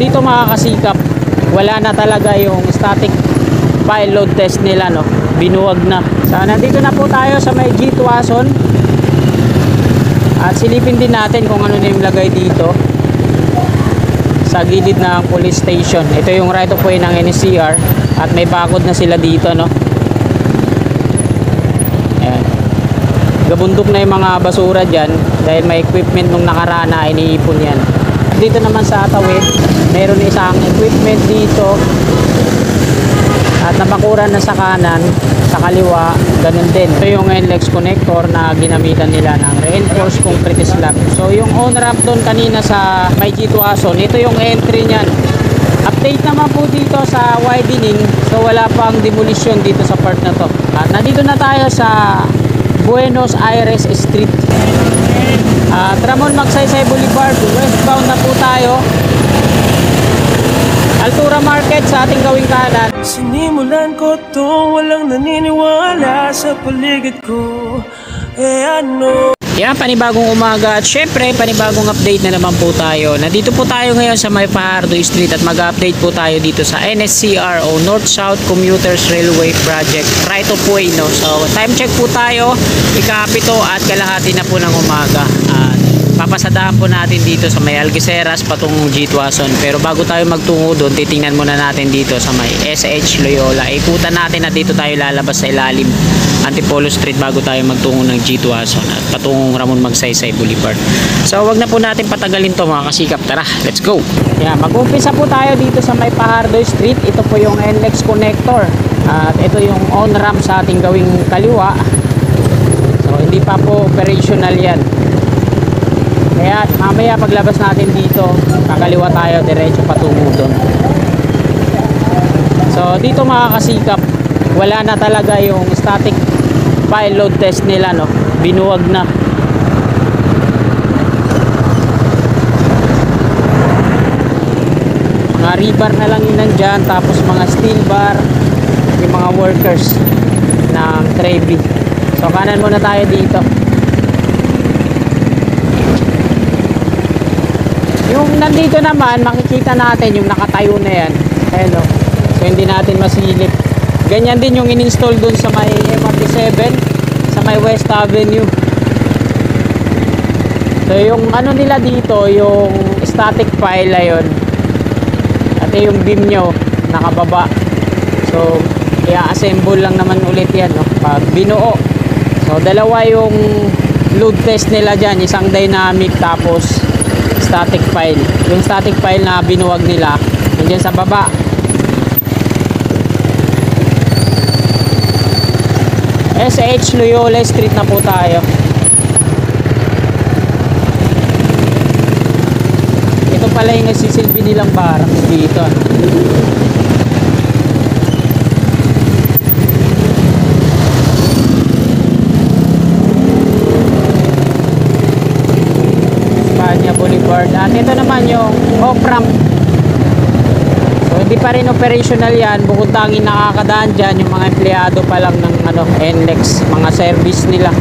dito mga kasikap, wala na talaga yung static file load test nila, no? Binuwag na. So nandito na po tayo sa may G Tuason. At silipin din natin kung ano na yung lagay dito sa gilid ng police station. Ito yung right of way ng NSCR at may bakod na sila dito, no? Ayan. Gabundok na yung mga basura dyan dahil may equipment nung nakaraan na iniipon yan. At dito naman sa tawid, meron isang equipment dito at nabakuran na sa kanan, sa kaliwa, ganun din. Ito yung NLEX connector na ginamitan nila ng reinforced concrete slab. So yung on-ramp doon kanina sa may G Tuason, ito yung entry niyan. Update naman po dito sa widening, so wala pang demolition dito sa part na to. At nandito na tayo sa Buenos Aires Street. Ramon Magsaysay Boulevard, westbound na po tayo. Altura Market sa ating gawing kanan. Sinimulan ko to, walang naniniwala sa paligid ko. Ano? Yan, panibagong umaga at syempre panibagong update na naman po tayo. Nandito po tayo ngayon sa may Fajardo Street at mag-update po tayo dito sa NSCR o North-South Commuters Railway Project right of way, no? So time check po tayo, ikapito at kalahati na po ng umaga. Papasadahan po natin dito sa may Algeciras patungong G Tuason. Pero bago tayo magtungo doon, titingnan muna natin dito sa may SH Loyola. Ikutan natin na dito tayo lalabas sa ilalim Antipolo Street bago tayo magtungo ng G Tuason at patungong Ramon Magsaysay Boulevard. So wag na po natin patagalin to mga kasikap. Tara, let's go! Yeah, mag-umpisa po tayo dito sa may Fajardo Street. Ito po yung NLEX connector. At ito yung on-ramp sa ating gawing kaliwa. So hindi pa po operational yan. Kaya mamaya paglabas natin dito, kakaliwa tayo, diretso patungo doon. So dito mga kasikap, wala na talaga yung static file load test nila, no? Binuwag na. Mga rebar na lang yun nandyan, tapos mga steel bar, yung mga workers ng Trevi. So kanan muna tayo dito. Yung nandito naman, makikita natin yung nakatayo na yan. Ayan, o. So hindi natin masilip. Ganyan din yung in-install dun sa may MRT7, sa may West Avenue. So yung ano nila dito, yung static file ayon. At yung beam nyo, nakababa. So i-assemble lang naman ulit yan, no? Pag binuo. So dalawa yung load test nila dyan, isang dynamic tapos static file. Yung static file na binuwag nila nandiyan sa baba. SH Loyola Street na po tayo. Ito pala yung nagsisilbi nilang barracks dito. Boulevard. At ito naman yung off-ramp. So hindi pa rin operational yan, bukod tanging nakakadaan dyan yung mga empleyado pa lang ng NLEX, mga service nila.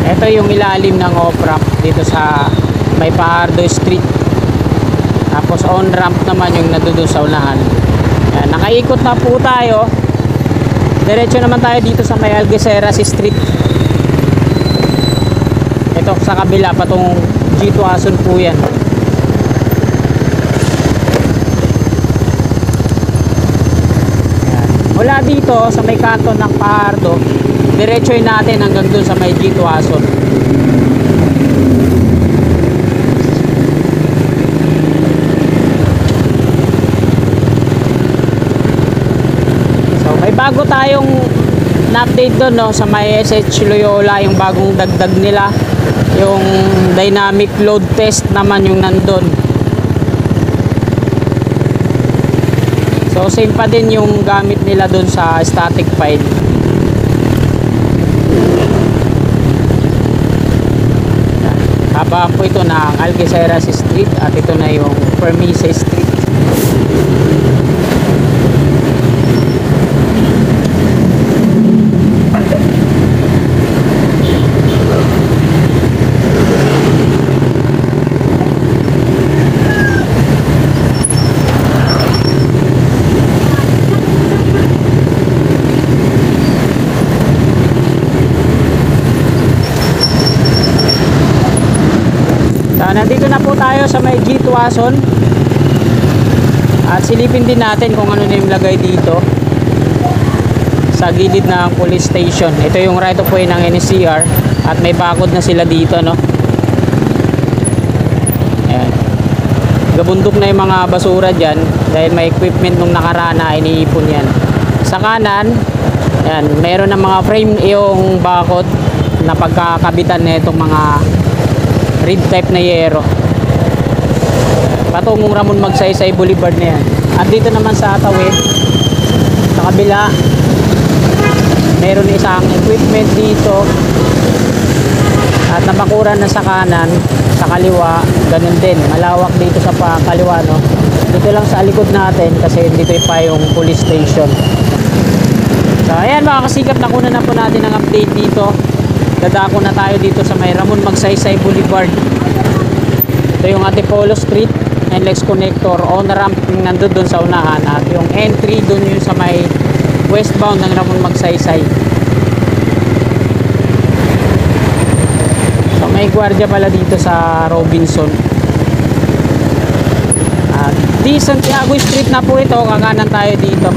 Ito yung ilalim ng off-ramp dito sa may Fajardo Street. Tapos on-ramp naman yung nandoon sa unahan. Yan, nakaikot na po tayo. Diretso naman tayo dito sa may Algeciras Street. Ito sa kabila patungong G Tuason po yan. Yan. Mula dito sa may kanto ng Fajardo, diretsoy natin hanggang dun sa may G Tuason. So may bago tayong na-update doon, no, sa may SH Loyola, yung bagong dagdag nila, yung dynamic load test naman yung nandun. So same pa din yung gamit nila doon sa static file. kahabaan po ito ng Algeciras Street at ito na yung Permise Street. Nandito na po tayo sa may G. Tuason at silipin din natin kung ano na yung lagay dito sa gilid ng police station. Ito yung right of way ng NSCR at may bakod na sila dito, no? Ayan. Gabundok na yung mga basura dyan dahil may equipment nung nakaraan na iniipon yan. Sa kanan, ayan, meron ng mga frame yung bakod na pagkakabitan na itong mga red type na yero patungong Ramon Magsaysay Boulevard na yan. At dito naman sa tawid sa kabila meron isang equipment dito at nabakuran na sa kanan, sa kaliwa ganun din, malawak dito sa kaliwa, no? Dito lang sa likod natin kasi dito pa yung police station. So ayan mga kasikap, nakuna na po natin ang update dito. Dadako na tayo dito sa may Ramon Magsaysay Boulevard. Ito yung Antipolo Street, NLEX connector, on ramp yung nandun dun sa unahan at yung entry dun yung sa may westbound ng Ramon Magsaysay. So may gwardiya pala dito sa Robinson. At di Santiago Street na po ito, kakanan tayo dito.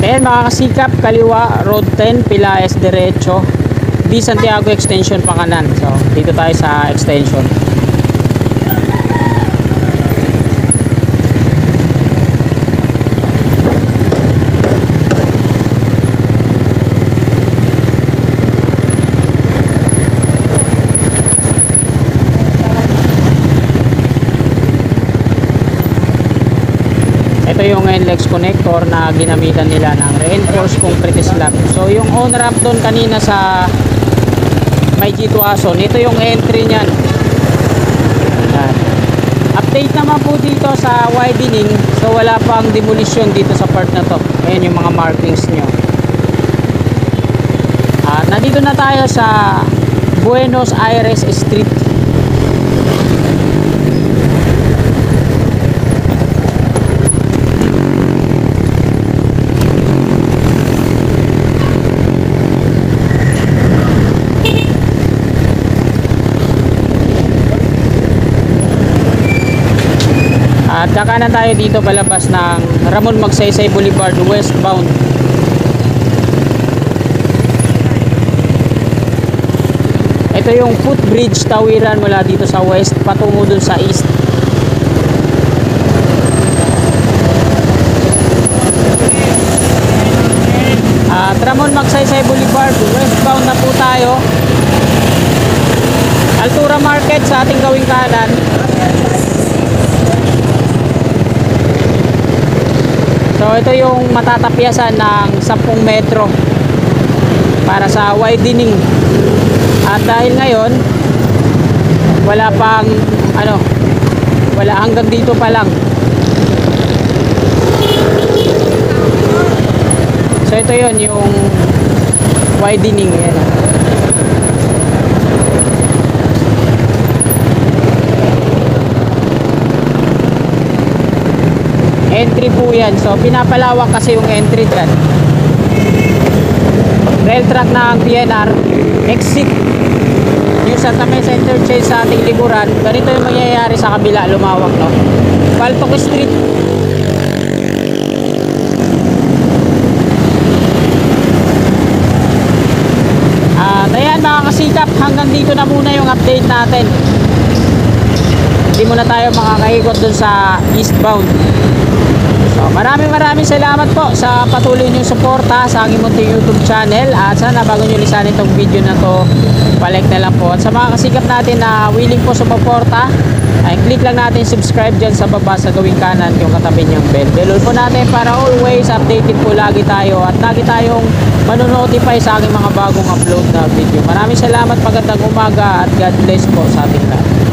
Ayan mga kasikap, kaliwa, road 10, Pilaes, diretso, di Santiago extension pa kanan. So dito tayo sa extension. Ito yung NLEX connector na ginamitan nila ng reinforced concrete slab. So yung on ramp doon kanina sa may G. Tuason, ito yung entry niyan. Update naman po dito sa widening. So wala pang demolition dito sa part na to. Ayan yung mga markings nyo. Nandito na tayo sa Buenos Aires Street. At kakanan tayo dito palabas ng Ramon Magsaysay Boulevard westbound. Ito yung footbridge tawiran mula dito sa west patungo dun sa east. At Ramon Magsaysay Boulevard westbound na po tayo. Altura Market sa ating gawing kanan. So ito yung matatapyasan ng 10 metro para sa widening. At dahil ngayon wala pang wala, hanggang dito pa lang. So ito yon yung widening. Yan. entry po yan. So pinapalawak kasi yung entry dyan. Rail track ng PNR, exit yung Santa Mesa Interchange sa ating liburan. Ganito yung mangyayari sa kabila, lumawak, no? Paltok Street. At ayan mga kasikap, hanggang dito na muna yung update natin. Hindi muna tayo makakaikot dun sa eastbound. So maraming salamat po sa patuloy niyong suporta sa aking munting YouTube channel. At sana bago nyo lisanin itong video na to, palike na lang po. At sa mga kasikap natin na willing po sumuporta, ay click lang natin subscribe dyan sa baba sa gawing kanan yung katabi niyang bell. Bell po natin para always updated po lagi tayo at lagi tayong manonotify sa aking mga bagong upload na video. Maraming salamat, magandang umaga at God bless po sa ating lahat.